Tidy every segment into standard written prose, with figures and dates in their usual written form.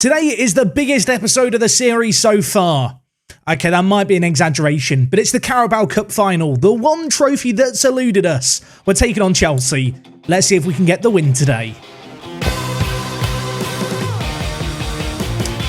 Today is the biggest episode of the series so far. Okay, that might be an exaggeration, but it's the Carabao Cup final, the one trophy that's eluded us. We're taking on Chelsea. Let's see if we can get the win today.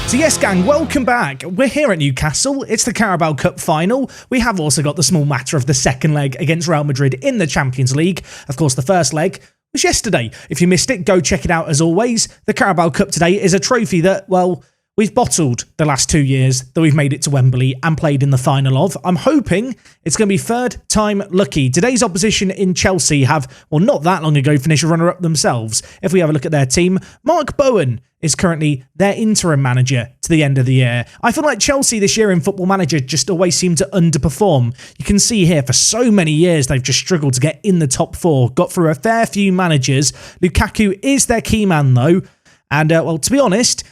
So yes, gang, welcome back. We're here at Newcastle. It's the Carabao Cup final. We have also got the small matter of the second leg against Real Madrid in the Champions League. Of course, the first leg was yesterday. If you missed it, go check it out as always. The Carabao Cup today is a trophy that, well, we've bottled the last 2 years that we've made it to Wembley and played in the final of. I'm hoping it's going to be third time lucky. Today's opposition in Chelsea have, well, not that long ago, finished runner-up themselves. If we have a look at their team, Mark Bowen is currently their interim manager to the end of the year. I feel like Chelsea this year in Football Manager just always seem to underperform. You can see here for so many years they've just struggled to get in the top four. Got through a fair few managers. Lukaku is their key man though. And, well, to be honest,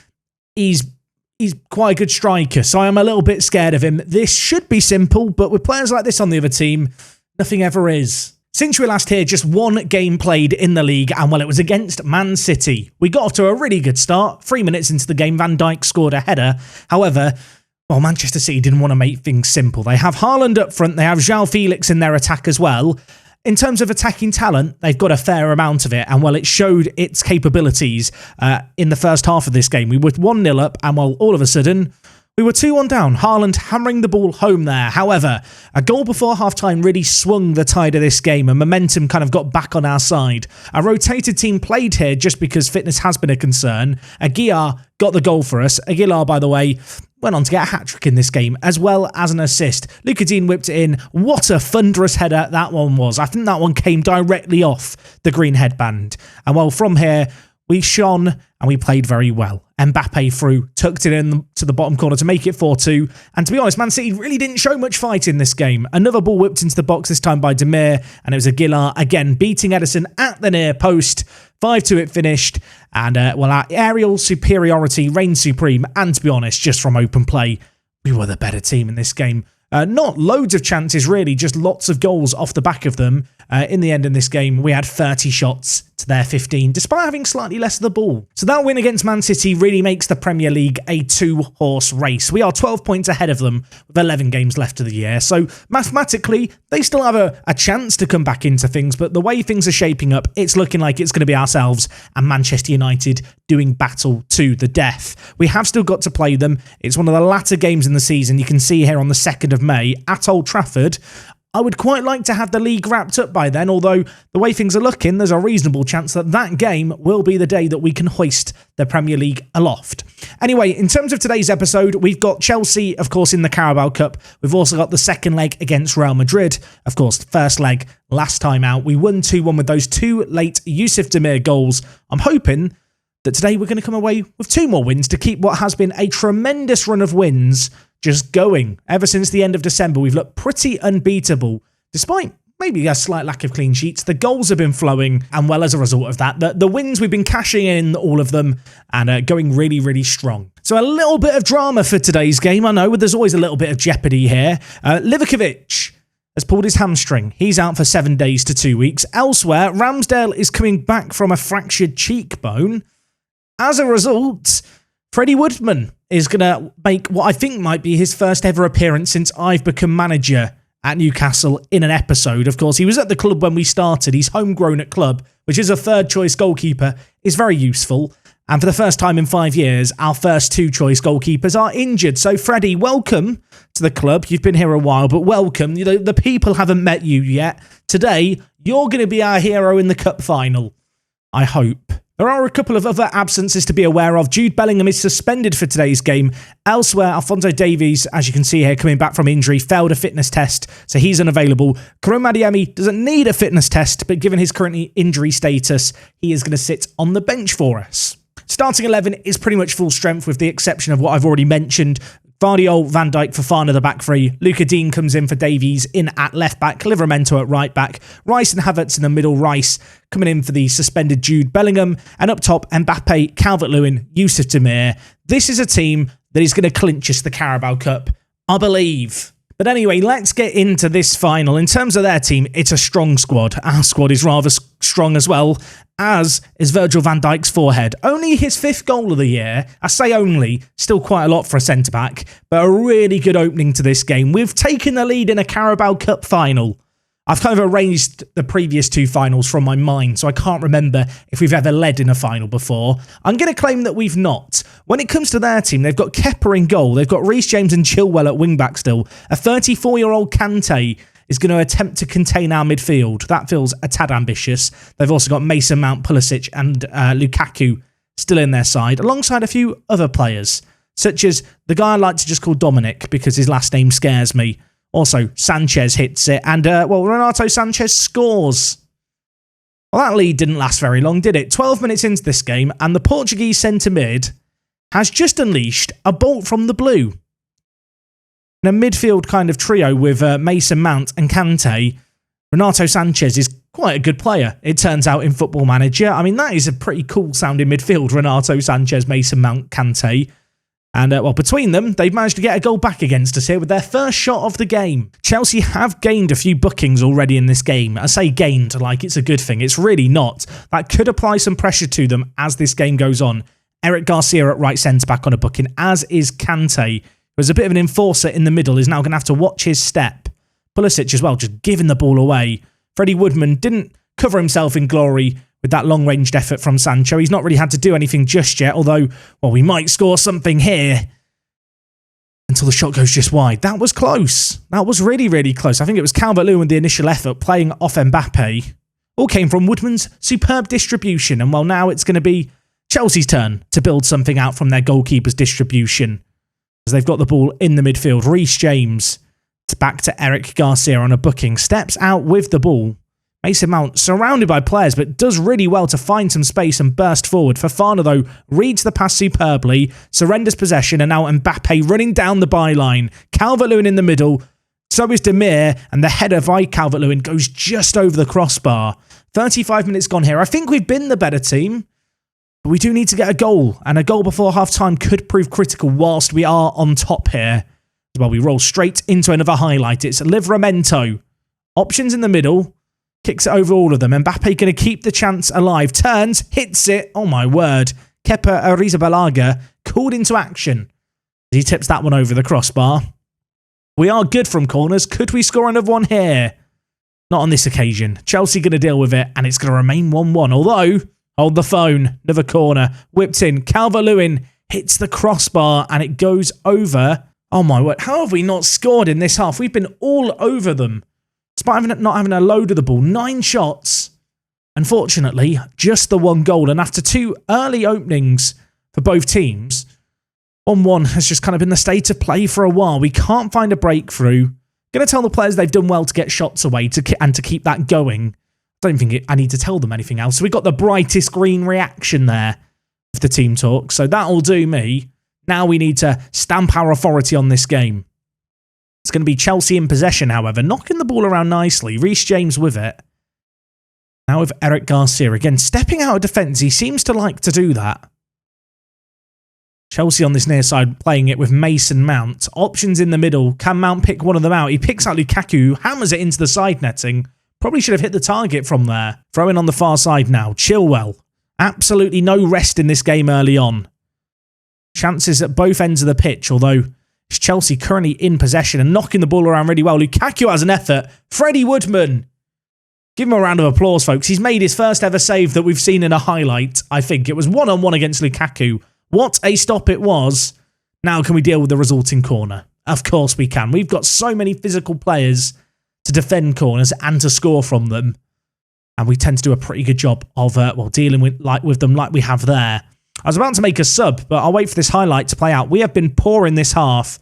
he's quite a good striker, so I'm a little bit scared of him. This should be simple, but with players like this on the other team, nothing ever is. Since we were last here, just one game played in the league, and well, it was against Man City. We got off to a really good start. 3 minutes into the game, Van Dijk scored a header. However, well, Manchester City didn't want to make things simple. They have Haaland up front, they have João Felix in their attack as well. In terms of attacking talent, they've got a fair amount of it, and well, it showed its capabilities in the first half of this game. We were 1-0 up, and well, all of a sudden, we were 2-1 down. Haaland hammering the ball home there. However, a goal before half-time really swung the tide of this game, and momentum kind of got back on our side. A rotated team played here just because fitness has been a concern. Aguilar got the goal for us. Aguilar, by the way, went on to get a hat-trick in this game, as well as an assist. Lucas Digne whipped it in. What a thunderous header that one was. I think that one came directly off the green headband. And well, from here, we shone and we played very well. Mbappe through, tucked it in to the bottom corner to make it 4-2. And to be honest, Man City really didn't show much fight in this game. Another ball whipped into the box, this time by Demir, and it was Aguilar again beating Ederson at the near post. 5-2 it finished, and well, our aerial superiority reigned supreme, and to be honest, just from open play, we were the better team in this game. Not loads of chances really, just lots of goals off the back of them. In the end in this game, we had 30 shots to their 15, despite having slightly less of the ball. So that win against Man City really makes the Premier League a two-horse race. We are 12 points ahead of them with 11 games left of the year. So mathematically, they still have a chance to come back into things, but the way things are shaping up, it's looking like it's going to be ourselves and Manchester United doing battle to the death. We have still got to play them. It's one of the latter games in the season. You can see here on the 2nd of May at Old Trafford. I would quite like to have the league wrapped up by then, although the way things are looking, there's a reasonable chance that that game will be the day that we can hoist the Premier League aloft. Anyway, in terms of today's episode, we've got Chelsea, of course, in the Carabao Cup. We've also got the second leg against Real Madrid. Of course, the first leg, last time out, we won 2-1 with those two late Yusuf Demir goals. I'm hoping that today we're going to come away with 2 more wins to keep what has been a tremendous run of wins just going. Ever since the end of December, we've looked pretty unbeatable, despite maybe a slight lack of clean sheets. The goals have been flowing, and well, as a result of that, the wins, we've been cashing in all of them and going really, really strong. So a little bit of drama for today's game. I know, but there's always a little bit of jeopardy here. Livakovic has pulled his hamstring. He's out for 7 days to 2 weeks. Elsewhere, Ramsdale is coming back from a fractured cheekbone. As a result, Freddie Woodman is going to make what I think might be his first ever appearance since I've become manager at Newcastle in an episode. Of course, he was at the club when we started. He's homegrown at club, which is a third choice goalkeeper, is very useful. And for the first time in 5 years, our first 2 choice goalkeepers are injured. So Freddie, welcome to the club. You've been here a while, but welcome. You know, the people haven't met you yet. Today, you're going to be our hero in the cup final. I hope. There are a couple of other absences to be aware of. Jude Bellingham is suspended for today's game. Elsewhere, Alphonso Davies, as you can see here, coming back from injury, failed a fitness test, so he's unavailable. Karim Adeyemi doesn't need a fitness test, but given his current injury status, he is going to sit on the bench for us. Starting 11 is pretty much full strength with the exception of what I've already mentioned. Vardiol, Van Dijk, Fofana the back three. Lucas Digne comes in for Davies in at left back. Livramento at right back. Rice and Havertz in the middle. Rice coming in for the suspended Jude Bellingham. And up top, Mbappe, Calvert-Lewin, Yusuf Demir. This is a team that is going to clinch us the Carabao Cup. I believe. But anyway, let's get into this final. In terms of their team, it's a strong squad. Our squad is rather strong as well, as is Virgil van Dijk's forehead. Only his 5th goal of the year. I say only, still quite a lot for a centre-back, but a really good opening to this game. We've taken the lead in a Carabao Cup final. I've kind of erased the previous 2 finals from my mind, so I can't remember if we've ever led in a final before. I'm going to claim that we've not. When it comes to their team, they've got Kepa in goal, they've got Reece James and Chilwell at wing-back still. A 34-year-old Kante is going to attempt to contain our midfield. That feels a tad ambitious. They've also got Mason Mount, Pulisic and Lukaku still in their side, alongside a few other players, such as the guy I like to just call Dominic because his last name scares me. Also, Sanchez hits it, and, Renato Sanchez scores. Well, that lead didn't last very long, did it? 12 minutes into this game, and the Portuguese centre-mid has just unleashed a bolt from the blue. In a midfield kind of trio with Mason Mount and Kante, Renato Sanchez is quite a good player, it turns out, in Football Manager. I mean, that is a pretty cool-sounding midfield, Renato Sanchez, Mason Mount, Kante. And, between them, they've managed to get a goal back against us here with their first shot of the game. Chelsea have gained a few bookings already in this game. I say gained like it's a good thing. It's really not. That could apply some pressure to them as this game goes on. Eric Garcia at right centre-back on a booking, as is Kante, who is a bit of an enforcer in the middle, is now going to have to watch his step. Pulisic as well, just giving the ball away. Freddie Woodman didn't cover himself in glory with that long-ranged effort from Sancho. He's not really had to do anything just yet, although, well, we might score something here until the shot goes just wide. That was close. That was really, really close. I think it was Calvert-Lewin with the initial effort, playing off Mbappe. All came from Woodman's superb distribution, and, well, now it's going to be Chelsea's turn to build something out from their goalkeeper's distribution, as they've got the ball in the midfield. Reece James, back to Eric Garcia on a booking, steps out with the ball. Mason Mount surrounded by players, but does really well to find some space and burst forward. Fofana, though, reads the pass superbly, surrenders possession, and now Mbappe running down the byline. Calvert-Lewin in the middle, so is Demir, and the header by Calvert-Lewin goes just over the crossbar. 35 minutes gone here. I think we've been the better team, but we do need to get a goal, and a goal before half-time could prove critical whilst we are on top here. Well, we roll straight into another highlight. It's Livramento. Options in the middle. Kicks it over all of them. Mbappe going to keep the chance alive. Turns, hits it. Oh my word. Kepa Arrizabalaga called into action. He tips that one over the crossbar. We are good from corners. Could we score another one here? Not on this occasion. Chelsea going to deal with it, and it's going to remain 1-1. Although, hold the phone. Another corner. Whipped in. Calvert-Lewin hits the crossbar, and it goes over. Oh my word. How have we not scored in this half? We've been all over them. Despite not having a load of the ball, 9 shots. Unfortunately, just the 1 goal. And after 2 early openings for both teams, 1-1 has just kind of been the state of play for a while. We can't find a breakthrough. Going to tell the players they've done well to get shots away and to keep that going. I don't think I need to tell them anything else. So we got the brightest green reaction there of the team talk. So that'll do me. Now we need to stamp our authority on this game. It's going to be Chelsea in possession, however, knocking the ball around nicely. Reece James with it. Now with Eric Garcia again, stepping out of defence. He seems to like to do that. Chelsea on this near side playing it with Mason Mount. Options in the middle. Can Mount pick one of them out? He picks out Lukaku, hammers it into the side netting. Probably should have hit the target from there. Throwing on the far side now. Chilwell. Absolutely no rest in this game early on. Chances at both ends of the pitch, although Chelsea currently in possession and knocking the ball around really well. Lukaku has an effort. Freddie Woodman. Give him a round of applause, folks. He's made his first ever save that we've seen in a highlight, I think. It was 1-on-1 against Lukaku. What a stop it was. Now can we deal with the resulting corner? Of course we can. We've got so many physical players to defend corners and to score from them. And we tend to do a pretty good job of dealing with them like we have there. I was about to make a sub, but I'll wait for this highlight to play out. We have been poor in this half.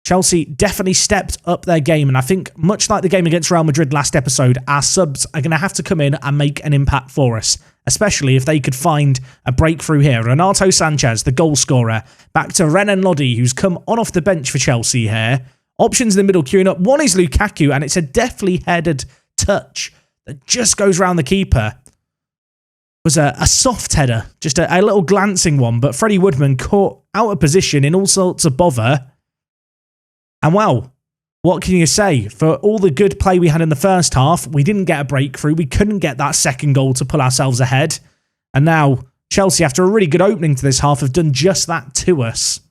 Chelsea definitely stepped up their game, and I think, much like the game against Real Madrid last episode, our subs are going to have to come in and make an impact for us, especially if they could find a breakthrough here. Renato Sanchez, the goal scorer, back to Renan Lodi, who's come on off the bench for Chelsea here. Options in the middle queuing up. One is Lukaku, and it's a deftly headed touch that just goes round the keeper. Was a soft header, just a little glancing one, but Freddie Woodman caught out of position in all sorts of bother. And wow, what can you say? For all the good play we had in the first half, we didn't get a breakthrough. We couldn't get that second goal to pull ourselves ahead. And now Chelsea, after a really good opening to this half, have done just that to us.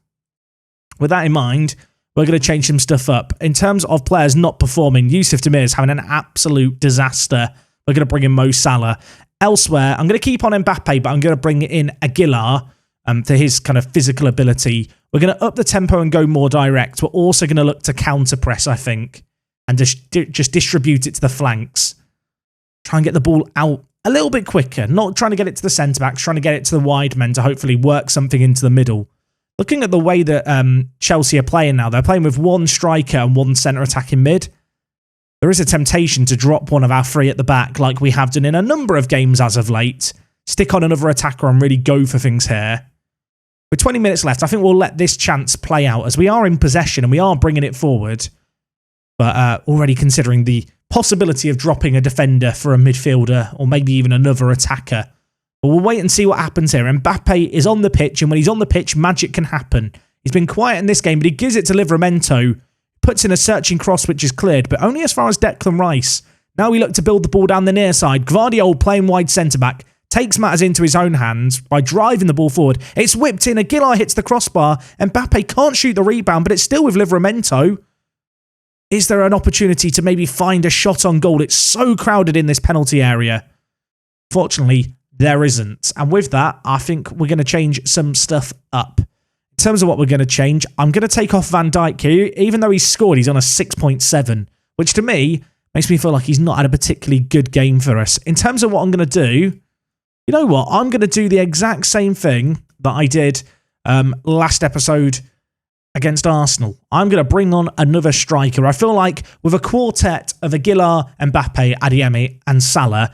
With that in mind, we're going to change some stuff up. In terms of players not performing, Yusuf Demir's having an absolute disaster. We're going to bring in Mo Salah. Elsewhere, I'm going to keep on Mbappe, but I'm going to bring in Aguilar to his kind of physical ability. We're going to up the tempo and go more direct. We're also going to look to counter press, I think, and just distribute it to the flanks. Try and get the ball out a little bit quicker. Not trying to get it to the centre-backs, trying to get it to the wide men to hopefully work something into the middle. Looking at the way that Chelsea are playing now, they're playing with one striker and one centre-attacking mid. There is a temptation to drop one of our three at the back like we have done in a number of games as of late. Stick on another attacker and really go for things here. With 20 minutes left, I think we'll let this chance play out as we are in possession and we are bringing it forward. But already considering the possibility of dropping a defender for a midfielder or maybe even another attacker. But we'll wait and see what happens here. Mbappe is on the pitch, and when he's on the pitch, magic can happen. He's been quiet in this game, but he gives it to Livramento. Puts in a searching cross, which is cleared, but only as far as Declan Rice. Now we look to build the ball down the near side. Gvardiol playing wide centre-back. Takes matters into his own hands by driving the ball forward. It's whipped in. Aguilar hits the crossbar. Mbappe can't shoot the rebound, but it's still with Livramento. Is there an opportunity to maybe find a shot on goal? It's so crowded in this penalty area. Fortunately, there isn't. And with that, I think we're going to change some stuff up. In terms of what we're going to change, I'm going to take off Van Dijk here. Even though he's scored, he's on a 6.7, which to me makes me feel like he's not had a particularly good game for us. In terms of what I'm going to do, you know what? I'm going to do the exact same thing that I did last episode against Arsenal. I'm going to bring on another striker. I feel like with a quartet of Aguilar, Mbappe, Adeyemi and Salah,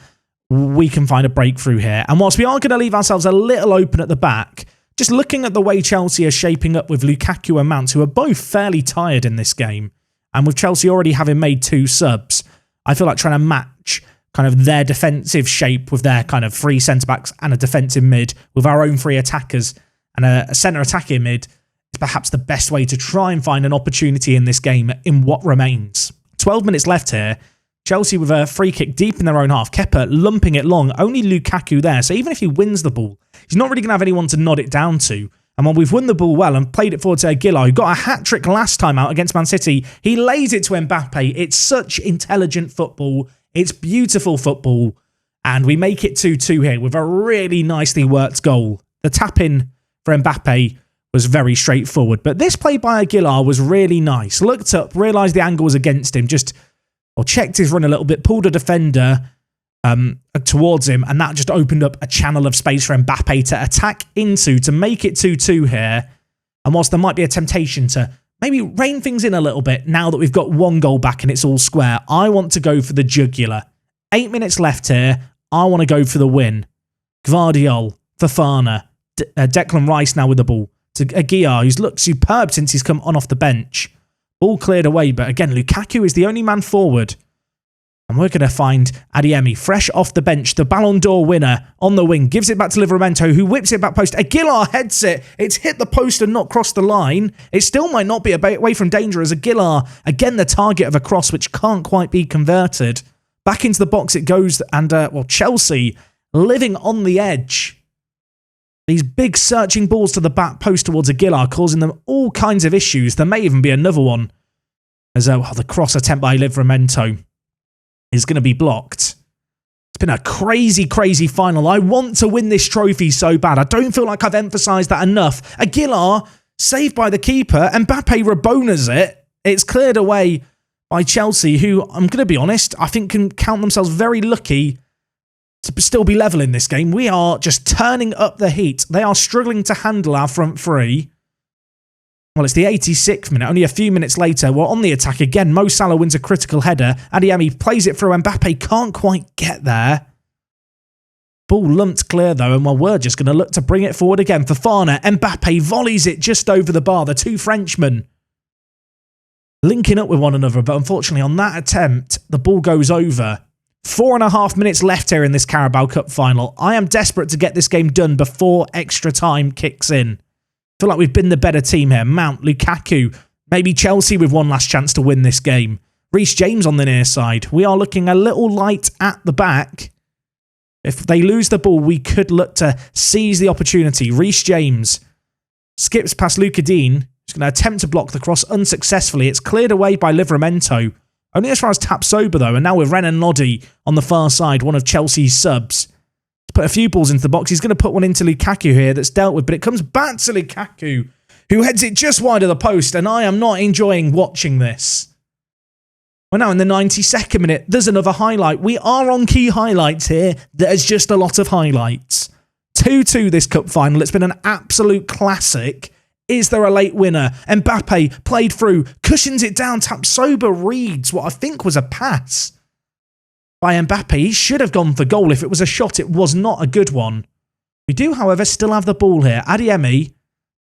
we can find a breakthrough here. And whilst we are going to leave ourselves a little open at the back, just looking at the way Chelsea are shaping up with Lukaku and Mount, who are both fairly tired in this game, and with Chelsea already having made 2 subs, I feel like trying to match kind of their defensive shape with their kind of 3 centre-backs and a defensive mid with our own 3 attackers and a centre attacking mid is perhaps the best way to try and find an opportunity in this game in what remains. 12 minutes left here. Chelsea with a free kick deep in their own half. Kepa lumping it long. Only Lukaku there. So even if he wins the ball, he's not really going to have anyone to nod it down to. And when we've won the ball well and played it forward to Aguilar, who got a hat-trick last time out against Man City, he lays it to Mbappe. It's such intelligent football. It's beautiful football. And we make it 2-2 here with a really nicely worked goal. The tap-in for Mbappe was very straightforward. But this play by Aguilar was really nice. Looked up, realised the angle was against him, checked his run a little bit, pulled a defender towards him, and that just opened up a channel of space for Mbappe to attack into to make it 2-2 here. And whilst there might be a temptation to maybe rein things in a little bit now that we've got 1 goal back and it's all square, I want to go for the jugular. 8 minutes left here. I want to go for the win. Gvardiol, Fofana, Declan Rice now with the ball to Aguilar, who's looked superb since he's come on off the bench. All cleared away, but again, Lukaku is the only man forward. And we're going to find Adeyemi, fresh off the bench, the Ballon d'Or winner on the wing, gives it back to Livramento, who whips it back post. Aguilar heads it. It's hit the post and not crossed the line. It still might not be away from danger as Aguilar, again, the target of a cross which can't quite be converted. Back into the box it goes, and Chelsea living on the edge. These big searching balls to the back post towards Aguilar, causing them all kinds of issues. There may even be another one. As the cross attempt by Livramento is going to be blocked. It's been a crazy, crazy final. I want to win this trophy so bad. I don't feel like I've emphasised that enough. Aguilar, saved by the keeper. Mbappe Rabonas it. It's cleared away by Chelsea, who, I'm going to be honest, I think can count themselves very lucky to still be level in this game. We are just turning up the heat. They are struggling to handle our front 3. Well, it's the 86th minute. Only a few minutes later, we're on the attack again. Mo Salah wins a critical header. Adeyemi plays it through. Mbappe can't quite get there. Ball lumped clear, though, and we're just going to look to bring it forward again. Fofana, Mbappe volleys it just over the bar. The 2 Frenchmen linking up with one another, but unfortunately on that attempt, the ball goes over. 4.5 minutes left here in this Carabao Cup final. I am desperate to get this game done before extra time kicks in. I feel like we've been the better team here. Mount, Lukaku, Maybe Chelsea with one last chance to win this game. Reece James on the near side. We are looking a little light at the back. If they lose the ball, we could look to seize the opportunity. Reece James skips past Luca Dean. He's going to attempt to block the cross unsuccessfully. It's cleared away by Livramento. Only as far as Tapsoba, though. And now with Renan Lodi on the far side, one of Chelsea's subs. To put a few balls into the box. He's going to put one into Lukaku here that's dealt with. But it comes back to Lukaku, who heads it just wide of the post. And I am not enjoying watching this. Well, now in the 92nd minute, there's another highlight. We are on key highlights here. There's just a lot of highlights. 2-2 this cup final. It's been an absolute classic. Is there a late winner? Mbappe played through, cushions it down. Tapsoba reads what I think was a pass by Mbappe. He should have gone for goal. If it was a shot, it was not a good one. We do, however, still have the ball here. Adeyemi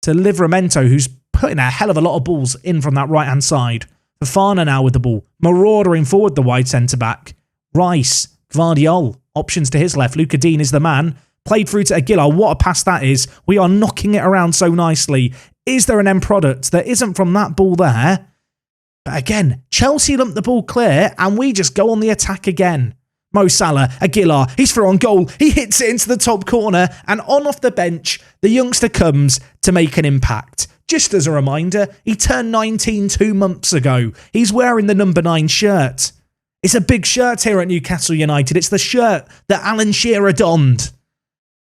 to Livramento, who's putting a hell of a lot of balls in from that right-hand side. Fofana now with the ball, maraudering forward the wide centre-back. Rice, Gvardiol, options to his left. Luca Dean is the man. Played through to Aguilar. What a pass that is. We are knocking it around so nicely. Is there an end product? There isn't from that ball there. But again, Chelsea lump the ball clear and we just go on the attack again. Mo Salah, Aguilar, he's through on goal. He hits it into the top corner and on off the bench, the youngster comes to make an impact. Just as a reminder, he turned 19 2 months ago. He's wearing the number 9 shirt. It's a big shirt here at Newcastle United. It's the shirt that Alan Shearer donned.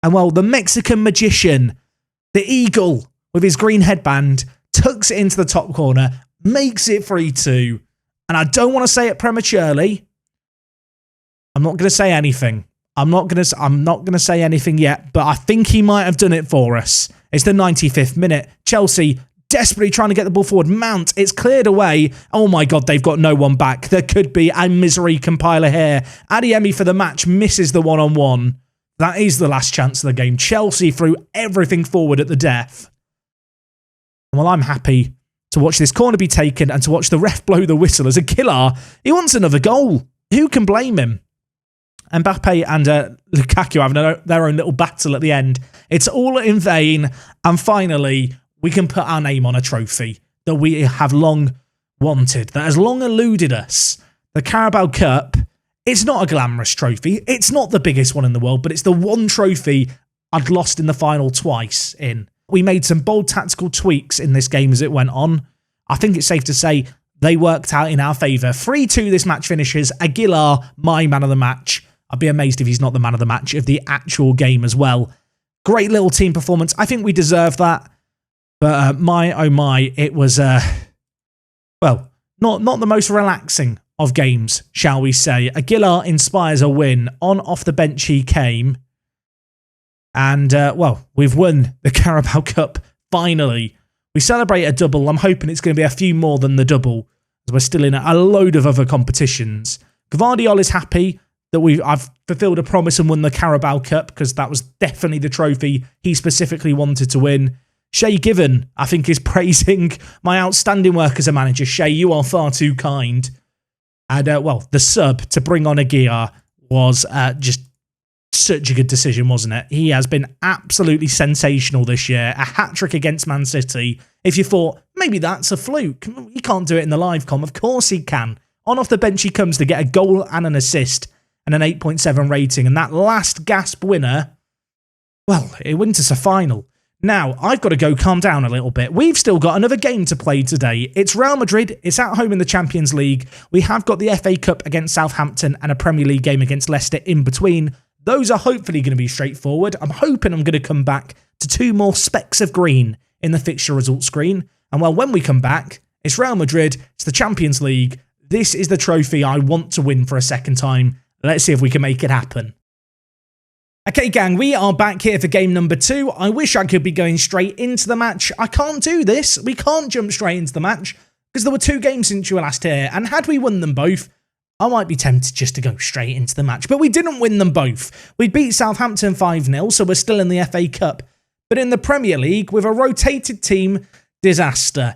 And well, the Mexican magician, the eagle with his green headband, tucks it into the top corner, makes it 3-2. And I don't want to say it prematurely. I'm not going to say anything. I'm not going to say anything yet, but I think he might have done it for us. It's the 95th minute. Chelsea desperately trying to get the ball forward. Mount, it's cleared away. Oh my God, they've got no one back. There could be a misery compiler here. Adeyemi for the match misses the one-on-one. That is the last chance of the game. Chelsea threw everything forward at the death. Well, I'm happy to watch this corner be taken and to watch the ref blow the whistle as Aguilar. He wants another goal. Who can blame him? Mbappe and Lukaku having their own little battle at the end. It's all in vain. And finally, we can put our name on a trophy that we have long wanted, that has long eluded us. The Carabao Cup, it's not a glamorous trophy. It's not the biggest one in the world, but it's the one trophy I'd lost in the final twice in. We made some bold tactical tweaks in this game as it went on. I think it's safe to say they worked out in our favour. 3-2 this match finishes. Aguilar, my man of the match. I'd be amazed if he's not the man of the match of the actual game as well. Great little team performance. I think we deserve that. But my, oh my, it was, well, not the most relaxing of games, shall we say. Aguilar inspires a win. On off the bench he came. And, well, we've won the Carabao Cup, finally. We celebrate a double. I'm hoping it's going to be a few more than the double, as we're still in a load of other competitions. Gvardiol is happy that I've fulfilled a promise and won the Carabao Cup, because that was definitely the trophy he specifically wanted to win. Shay Given, I think, is praising my outstanding work as a manager. Shay, you are far too kind. And, well, the sub to bring on Aguilar was just such a good decision, wasn't it? He has been absolutely sensational this year. A hat-trick against Man City. If you thought, maybe that's a fluke, he can't do it in the live com. Of course he can. On off the bench he comes to get a goal and an assist and an 8.7 rating. And that last gasp winner, well, it went us a final. Now, I've got to go calm down a little bit. We've still got another game to play today. It's Real Madrid. It's at home in the Champions League. We have got the FA Cup against Southampton and a Premier League game against Leicester in between. Those are hopefully going to be straightforward. I'm hoping I'm going to come back to 2 more specks of green in the fixture results screen. And well, when we come back, it's Real Madrid. It's the Champions League. This is the trophy I want to win for a second time. Let's see if we can make it happen. Okay, gang, we are back here for game number 2. I wish I could be going straight into the match. I can't do this. We can't jump straight into the match because there were 2 games since you were last here. And had we won them both, I might be tempted just to go straight into the match. But we didn't win them both. We beat Southampton 5-0, so we're still in the FA Cup. But in the Premier League, with a rotated team, disaster.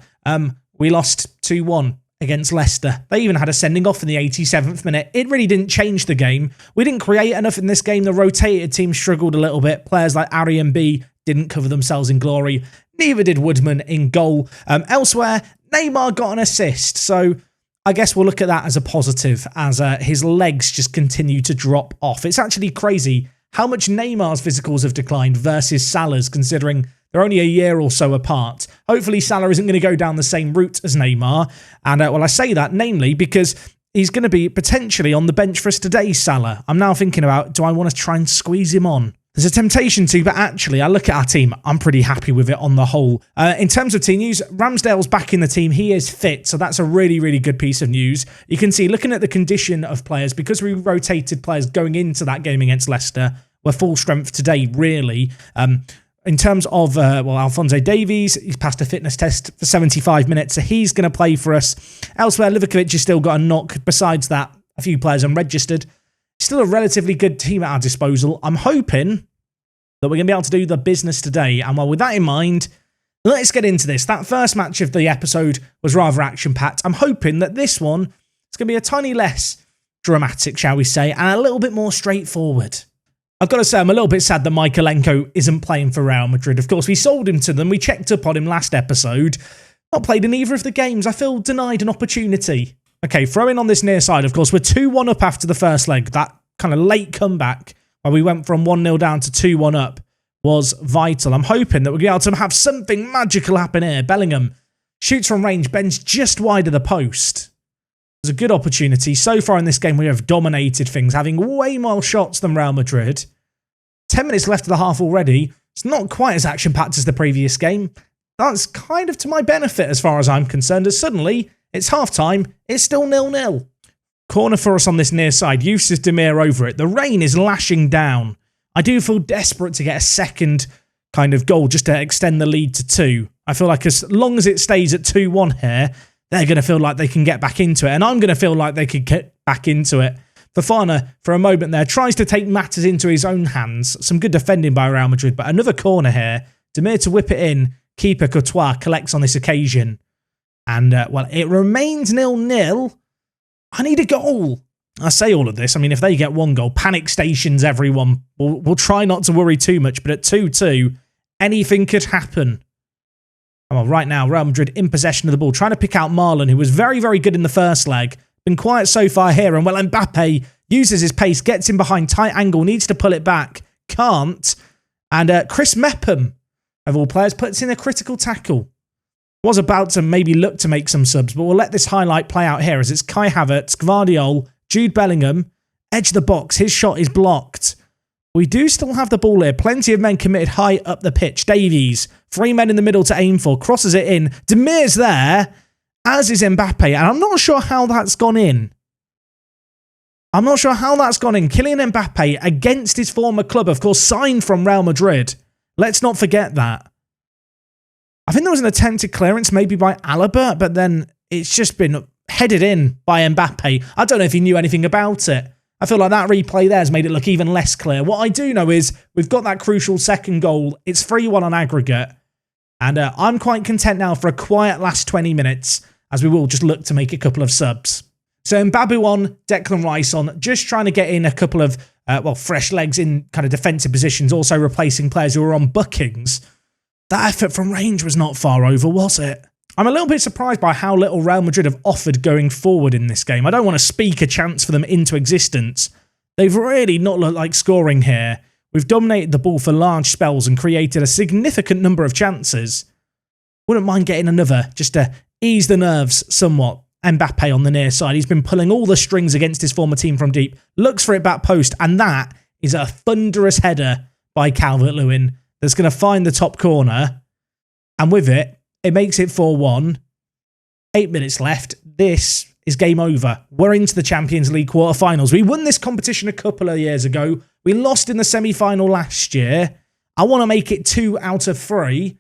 We lost 2-1. Against Leicester. They even had a sending off in the 87th minute. It really didn't change the game. We didn't create enough in this game. The rotated team struggled a little bit. Players like Ari and B didn't cover themselves in glory. Neither did Woodman in goal. Elsewhere, Neymar got an assist, so I guess we'll look at that as a positive, as his legs just continue to drop off. It's actually crazy how much Neymar's physicals have declined versus Salah's, considering they're only a year or so apart. Hopefully Salah isn't going to go down the same route as Neymar, and well, I say that namely because he's going to be potentially on the bench for us today, Salah. I'm now thinking about, do I want to try and squeeze him on? There's a temptation to, but actually, I look at our team, I'm pretty happy with it on the whole. In terms of team news, Ramsdale's back in the team. He is fit, so that's a really, really good piece of news. You can see, looking at the condition of players, because we rotated players going into that game against Leicester, we're full strength today, really. In terms of, Alphonso Davies, he's passed a fitness test for 75 minutes, so he's going to play for us. Elsewhere, Livakovic has still got a knock. Besides that, a few players unregistered. Still a relatively good team at our disposal. I'm hoping that we're going to be able to do the business today. And well, with that in mind, let's get into this. That first match of the episode was rather action-packed. I'm hoping that this one is going to be a tiny less dramatic, shall we say, and a little bit more straightforward. I've got to say, I'm a little bit sad that Mykolenko isn't playing for Real Madrid. Of course, we sold him to them. We checked up on him last episode. Not played in either of the games. I feel denied an opportunity. Okay, throwing on this near side, of course, we're 2-1 up after the first leg. That kind of late comeback where we went from 1-0 down to 2-1 up was vital. I'm hoping that we'll be able to have something magical happen here. Bellingham shoots from range, bends just wide of the post. It was a good opportunity. So far in this game, we have dominated things, having way more shots than Real Madrid. 10 minutes left of the half already. It's not quite as action-packed as the previous game. That's kind of to my benefit as far as I'm concerned, as suddenly it's half-time, it's still 0-0. Corner for us on this near side. Yusuf Demir over it. The rain is lashing down. I do feel desperate to get a second kind of goal just to extend the lead to 2. I feel like as long as it stays at 2-1 here, they're going to feel like they can get back into it. And I'm going to feel like they could get back into it. Fofana, for a moment there, tries to take matters into his own hands. Some good defending by Real Madrid, but another corner here. Demir to whip it in. Keeper Courtois collects on this occasion. And, well, it remains 0-0. I need a goal. I say all of this. I mean, if they get one goal, panic stations, everyone. We'll try not to worry too much, but at 2-2, anything could happen. Well, right now, Real Madrid in possession of the ball, trying to pick out Marlon, who was very, very good in the first leg. Been quiet so far here, and well, Mbappe uses his pace, gets in behind, tight angle, needs to pull it back, can't. And Chris Mepham, of all players, puts in a critical tackle. Was about to maybe look to make some subs, but we'll let this highlight play out here as it's Kai Havertz, Gvardiol, Jude Bellingham, edge of the box, his shot is blocked. We do still have the ball here, plenty of men committed high up the pitch. Davies, 3 men in the middle to aim for, crosses it in, Demir's there, as is Mbappe, and I'm not sure how that's gone in. Kylian Mbappe against his former club, of course, signed from Real Madrid. Let's not forget that. I think there was an attempted clearance maybe by Alaba, but then it's just been headed in by Mbappe. I don't know if he knew anything about it. I feel like that replay there has made it look even less clear. What I do know is we've got that crucial second goal. It's 3-1 on aggregate. And I'm quite content now for a quiet last 20 minutes, as we will just look to make a couple of subs. So Mbappe on, Declan Rice on, just trying to get in a couple of, fresh legs in kind of defensive positions, also replacing players who are on bookings. That effort from range was not far over, was it? I'm a little bit surprised by how little Real Madrid have offered going forward in this game. I don't want to speak a chance for them into existence. They've really not looked like scoring here. We've dominated the ball for large spells and created a significant number of chances. Wouldn't mind getting another, just to ease the nerves somewhat. Mbappe on the near side. He's been pulling all the strings against his former team from deep. Looks for it back post, and that is a thunderous header by Calvert-Lewin that's going to find the top corner. And with it, it makes it 4-1. 8 minutes left. This is game over. We're into the Champions League quarterfinals. We won this competition a couple of years ago. We lost in the semi-final last year. I want to make it 2 out of 3.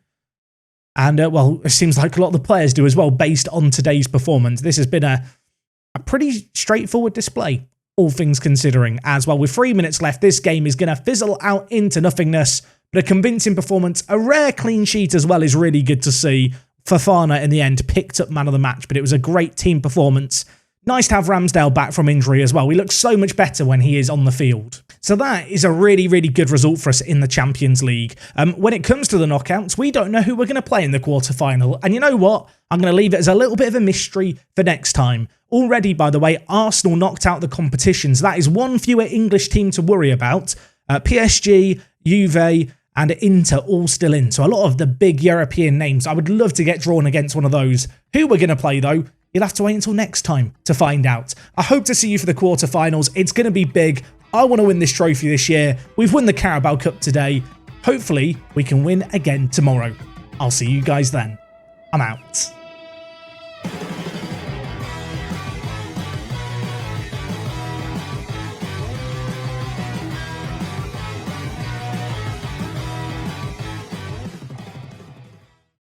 And, it seems like a lot of the players do as well, based on today's performance. This has been a pretty straightforward display, all things considering. As well, with 3 minutes left, this game is going to fizzle out into nothingness. But a convincing performance, a rare clean sheet as well, is really good to see. Fofana, in the end, picked up man of the match, but it was a great team performance. Nice to have Ramsdale back from injury as well. He looks so much better when he is on the field. So that is a really, really good result for us in the Champions League. When it comes to the knockouts, we don't know who we're going to play in the quarterfinal. And you know what? I'm going to leave it as a little bit of a mystery for next time. Already, by the way, Arsenal knocked out the competitions. That is one fewer English team to worry about. PSG, Juve, and Inter all still in. So a lot of the big European names. I would love to get drawn against one of those. Who we're going to play, though, you'll have to wait until next time to find out. I hope to see you for the quarterfinals. It's going to be big. I want to win this trophy this year. We've won the Carabao Cup today. Hopefully, we can win again tomorrow. I'll see you guys then. I'm out.